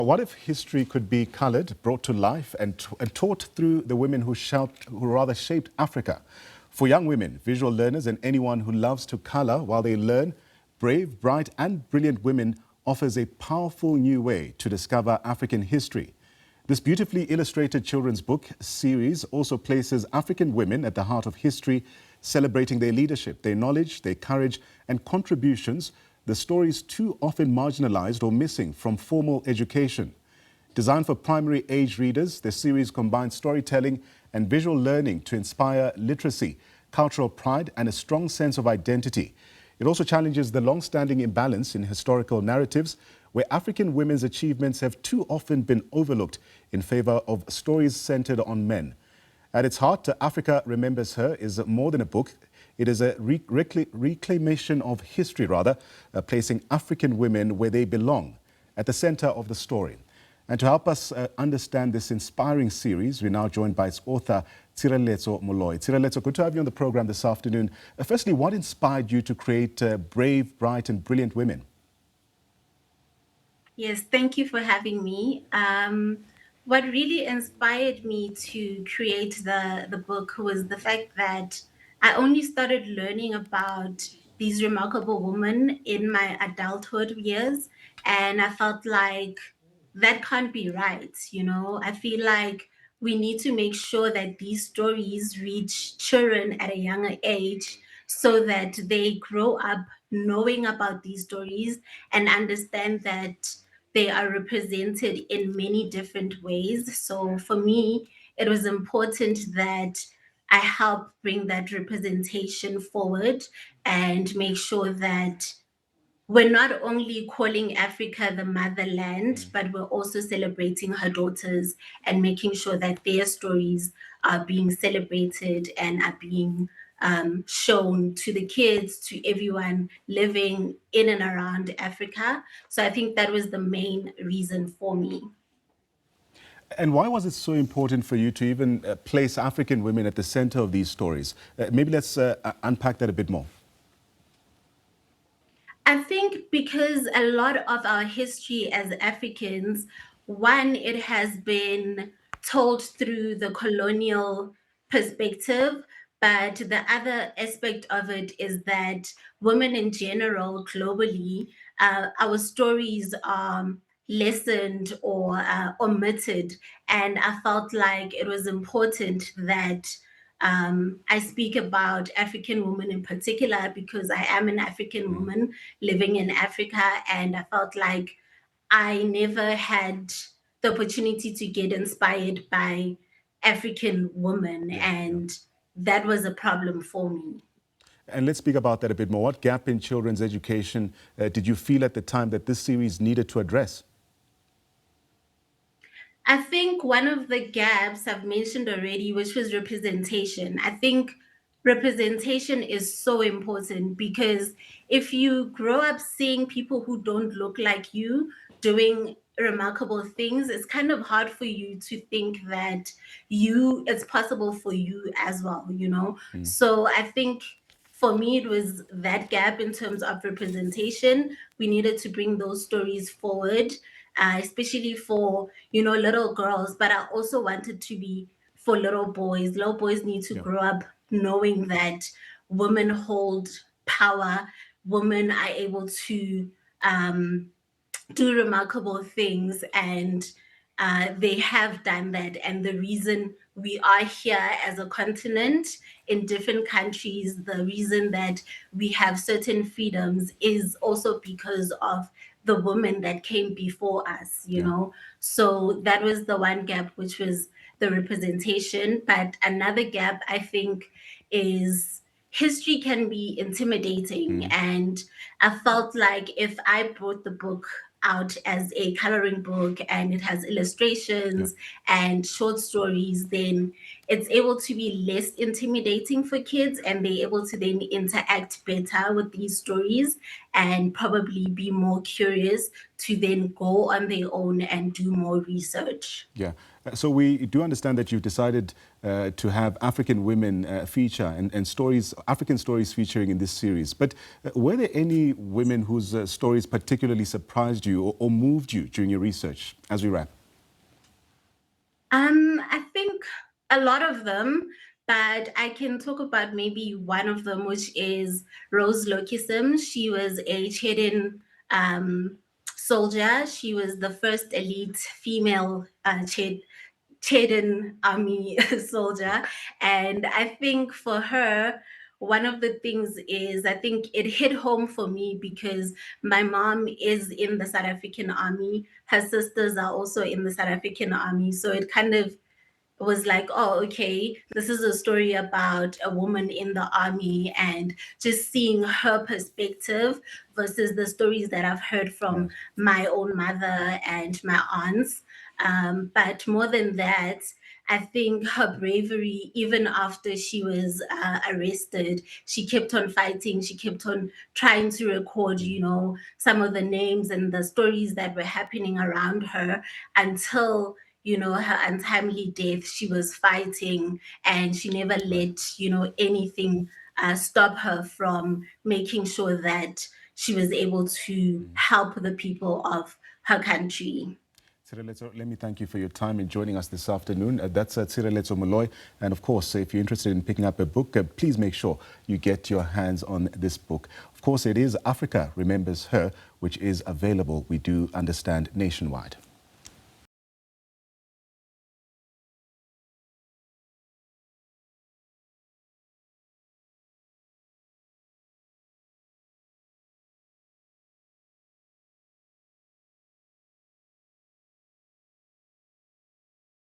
What if history could be coloured, brought to life, and taught through the women who rather shaped Africa? For young women, visual learners, and anyone who loves to colour while they learn, brave, bright, and brilliant women offers a powerful new way to discover African history. This beautifully illustrated children's book series also places African women at the heart of history, celebrating their leadership, their knowledge, their courage, and contributions. The stories too often marginalised or missing from formal education. Designed for primary age readers, the series combines storytelling and visual learning to inspire literacy, cultural pride, and a strong sense of identity. It also challenges the long-standing imbalance in historical narratives, where African women's achievements have too often been overlooked in favour of stories centred on men. At its heart, Africa Remembers Her is more than a book. It is a reclamation of history, placing African women where they belong, at the centre of the story. And to help us understand this inspiring series, we're now joined by its author, Tshireletso Moloi. Tshireletso, good to have you on the programme this afternoon. Firstly, what inspired you to create brave, bright and brilliant women? Yes, thank you for having me. What really inspired me to create the book was the fact that I only started learning about these remarkable women in my adulthood years, and I felt like that can't be right. I feel like we need to make sure that these stories reach children at a younger age so that they grow up knowing about these stories and understand that they are represented in many different ways. So for me, it was important that I help bring that representation forward and make sure that we're not only calling Africa the motherland, but we're also celebrating her daughters and making sure that their stories are being celebrated and are being shown to the kids, to everyone living in and around Africa. So I think that was the main reason for me. And why was it so important for you to even place African women at the centre of these stories? Maybe let's unpack that a bit more. I think because a lot of our history as Africans, one, it has been told through the colonial perspective, but the other aspect of it is that women in general, globally, our stories are lessened or omitted. And I felt like it was important that I speak about African women in particular because I am an African woman living in Africa, and I felt like I never had the opportunity to get inspired by African women, and that was a problem for me. And let's speak about that a bit more. What gap in children's education did you feel at the time that this series needed to address? I think one of the gaps I've mentioned already, which was representation. I think representation is so important because if you grow up seeing people who don't look like you doing remarkable things, it's kind of hard for you to think that it's possible for you as well. So I think for me, it was that gap in terms of representation. We needed to bring those stories forward, especially for little girls, but I also wanted to be for little boys. Little boys need to grow up knowing that women hold power, women are able to do remarkable things, and they have done that. And the reason we are here as a continent in different countries, the reason that we have certain freedoms is also because of the women that came before us. So that was the one gap, which was the representation. But another gap, I think, is history can be intimidating. And I felt like if I brought the book out as a coloring book and it has illustrations and short stories, then it's able to be less intimidating for kids, and they're able to then interact better with these stories and probably be more curious to then go on their own and do more research. Yeah. So we do understand that you've decided to have African women feature and stories, African stories featuring in this series. But were there any women whose stories particularly surprised you or moved you during your research as we wrap? I think a lot of them, but I can talk about maybe one of them, which is Rose Lokisem. She was a Chedan soldier. She was the first elite female Chedan army soldier. And I think for her, one of the things is I think it hit home for me because my mom is in the South African army. Her sisters are also in the South African army. So it kind of was like, oh, okay, this is a story about a woman in the army, and just seeing her perspective versus the stories that I've heard from Right. my own mother and my aunts. But more than that, I think her bravery, even after she was arrested, she kept on fighting. She kept on trying to record, some of the names and the stories that were happening around her until her untimely death. She was fighting, and she never Right. let anything stop her from making sure that she was able to help the people of her country. Tshireletso, let me thank you for your time in joining us this afternoon. That's Tshireletso Moloi. And of course, if you're interested in picking up a book, please make sure you get your hands on this book. Of course, it is Africa Remembers Her, which is available, we do understand, nationwide.